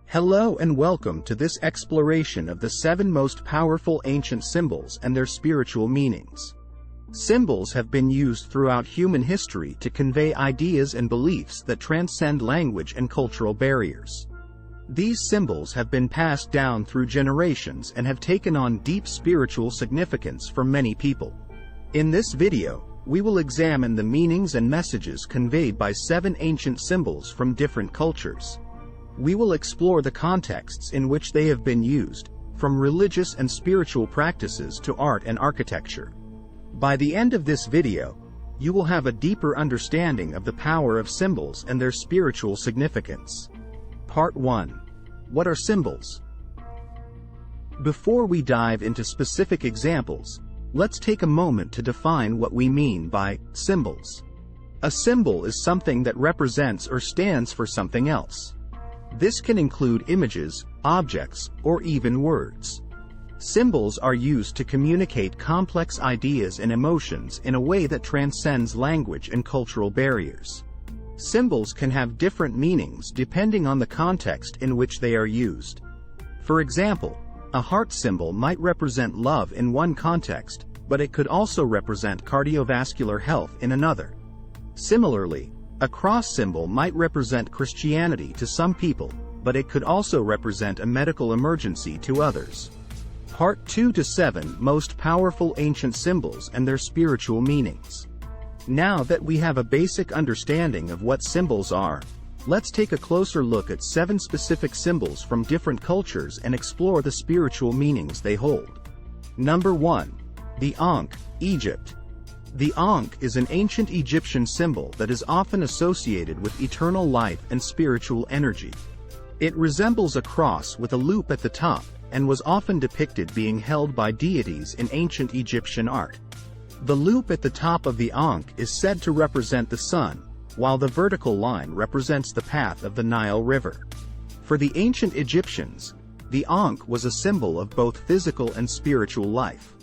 Hello and welcome to this exploration of the 7 most powerful ancient symbols and their spiritual meanings. Symbols have been used throughout human history to convey ideas and beliefs that transcend language and cultural barriers. These symbols have been passed down through generations and have taken on deep spiritual significance for many people. In this video, we will examine the meanings and messages conveyed by 7 ancient symbols from different cultures. We will explore the contexts in which they have been used, from religious and spiritual practices to art and architecture. By the end of this video, you will have a deeper understanding of the power of symbols and their spiritual significance. Part 1. What are symbols? Before we dive into specific examples, let's take a moment to define what we mean by symbols. A symbol is something that represents or stands for something else. This can include images, objects, or even words. Symbols are used to communicate complex ideas and emotions in a way that transcends language and cultural barriers. Symbols can have different meanings depending on the context in which they are used. For example, a heart symbol might represent love in one context, but it could also represent cardiovascular health in another. Similarly, a cross symbol might represent Christianity to some people, but it could also represent a medical emergency to others. Part 2 to 7 Most Powerful Ancient Symbols and Their Spiritual Meanings. Now that we have a basic understanding of what symbols are, let's take a closer look at 7 specific symbols from different cultures and explore the spiritual meanings they hold. Number 1. The Ankh, Egypt. The Ankh is an ancient Egyptian symbol that is often associated with eternal life and spiritual energy. It resembles a cross with a loop at the top, and was often depicted being held by deities in ancient Egyptian art. The loop at the top of the Ankh is said to represent the sun, while the vertical line represents the path of the Nile River. For the ancient Egyptians, the Ankh was a symbol of both physical and spiritual life.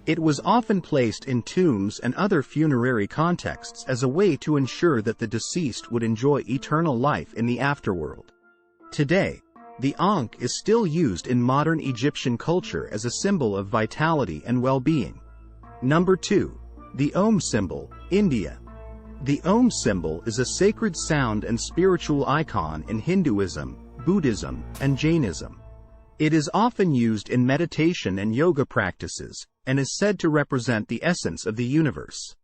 It was often placed in tombs and other funerary contexts as a way to ensure that the deceased would enjoy eternal life in the afterworld. Today, the Ankh is still used in modern Egyptian culture as a symbol of vitality and well-being. Number 2. The Om symbol, India. The Om symbol is a sacred sound and spiritual icon in Hinduism, Buddhism, and Jainism. It is often used in meditation and yoga practices, and is said to represent the essence of the universe.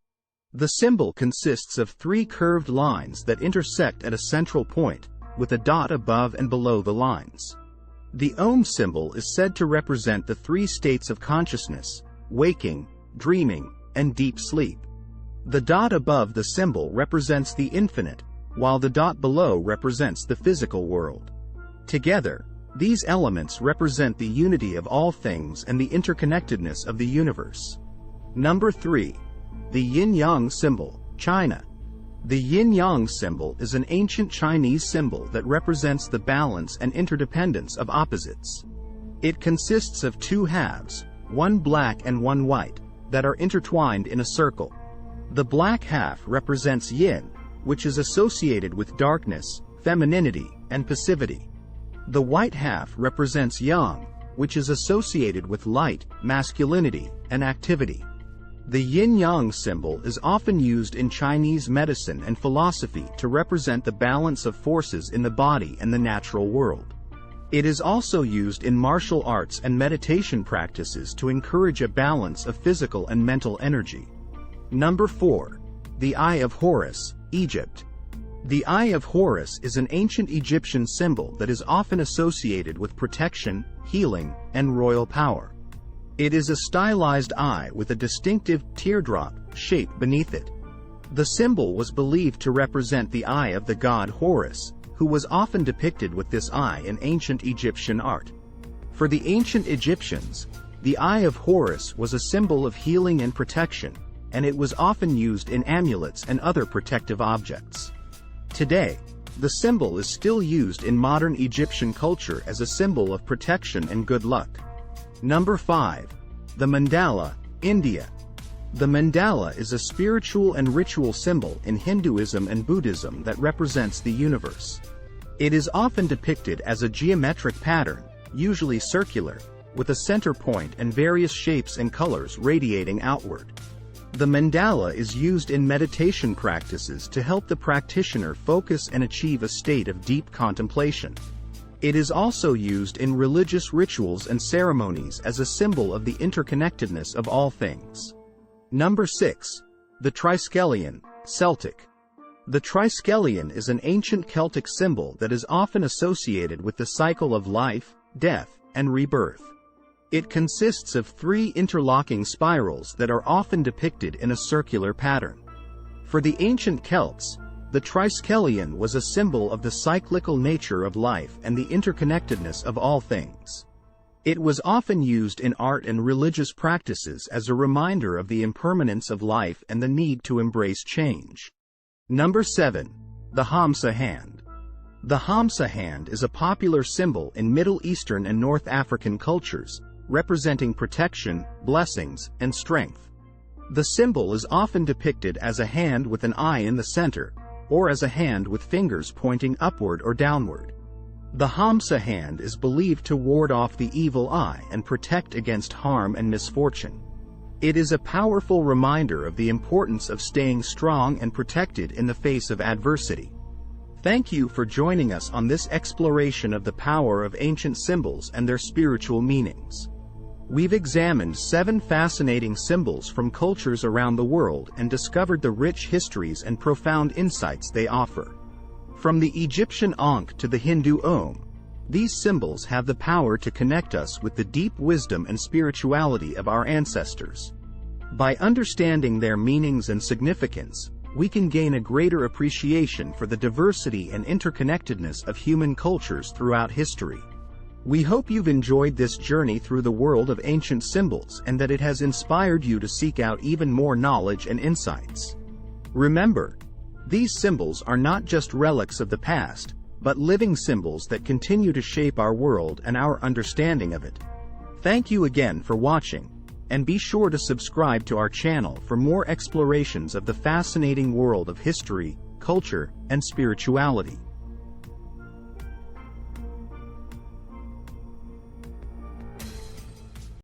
The symbol consists of 3 curved lines that intersect at a central point, with a dot above and below the lines. The Om symbol is said to represent the 3 states of consciousness: waking, dreaming, and deep sleep. The dot above the symbol represents the infinite, while the dot below represents the physical world. Together, these elements represent the unity of all things and the interconnectedness of the universe. Number 3. The Yin-Yang symbol, China. The Yin-Yang symbol is an ancient Chinese symbol that represents the balance and interdependence of opposites. It consists of 2 halves, one black and one white, that are intertwined in a circle. The black half represents yin, which is associated with darkness, femininity, and passivity. The white half represents yang, which is associated with light, masculinity, and activity. The yin-yang symbol is often used in Chinese medicine and philosophy to represent the balance of forces in the body and the natural world. It is also used in martial arts and meditation practices to encourage a balance of physical and mental energy. Number 4. The Eye of Horus, Egypt. The Eye of Horus is an ancient Egyptian symbol that is often associated with protection, healing, and royal power. It is a stylized eye with a distinctive teardrop shape beneath it. The symbol was believed to represent the eye of the god Horus, who was often depicted with this eye in ancient Egyptian art. For the ancient Egyptians, the Eye of Horus was a symbol of healing and protection, and it was often used in amulets and other protective objects. Today, the symbol is still used in modern Egyptian culture as a symbol of protection and good luck. Number 5. The Mandala, India. The mandala is a spiritual and ritual symbol in Hinduism and Buddhism that represents the universe. It is often depicted as a geometric pattern, usually circular, with a center point and various shapes and colors radiating outward. The mandala is used in meditation practices to help the practitioner focus and achieve a state of deep contemplation. It is also used in religious rituals and ceremonies as a symbol of the interconnectedness of all things. Number 6. The Triskelion, Celtic. The Triskelion is an ancient Celtic symbol that is often associated with the cycle of life, death, and rebirth. It consists of 3 interlocking spirals that are often depicted in a circular pattern. For the ancient Celts, the Triskelion was a symbol of the cyclical nature of life and the interconnectedness of all things. It was often used in art and religious practices as a reminder of the impermanence of life and the need to embrace change. Number 7. The Hamsa hand. The Hamsa hand is a popular symbol in Middle Eastern and North African cultures, representing protection, blessings, and strength. The symbol is often depicted as a hand with an eye in the center, or as a hand with fingers pointing upward or downward. The Hamsa hand is believed to ward off the evil eye and protect against harm and misfortune. It is a powerful reminder of the importance of staying strong and protected in the face of adversity. Thank you for joining us on this exploration of the power of ancient symbols and their spiritual meanings. We've examined 7 fascinating symbols from cultures around the world and discovered the rich histories and profound insights they offer. From the Egyptian Ankh to the Hindu Om, these symbols have the power to connect us with the deep wisdom and spirituality of our ancestors. By understanding their meanings and significance, we can gain a greater appreciation for the diversity and interconnectedness of human cultures throughout history. We hope you've enjoyed this journey through the world of ancient symbols and that it has inspired you to seek out even more knowledge and insights. Remember, these symbols are not just relics of the past, but living symbols that continue to shape our world and our understanding of it. Thank you again for watching, and be sure to subscribe to our channel for more explorations of the fascinating world of history, culture, and spirituality.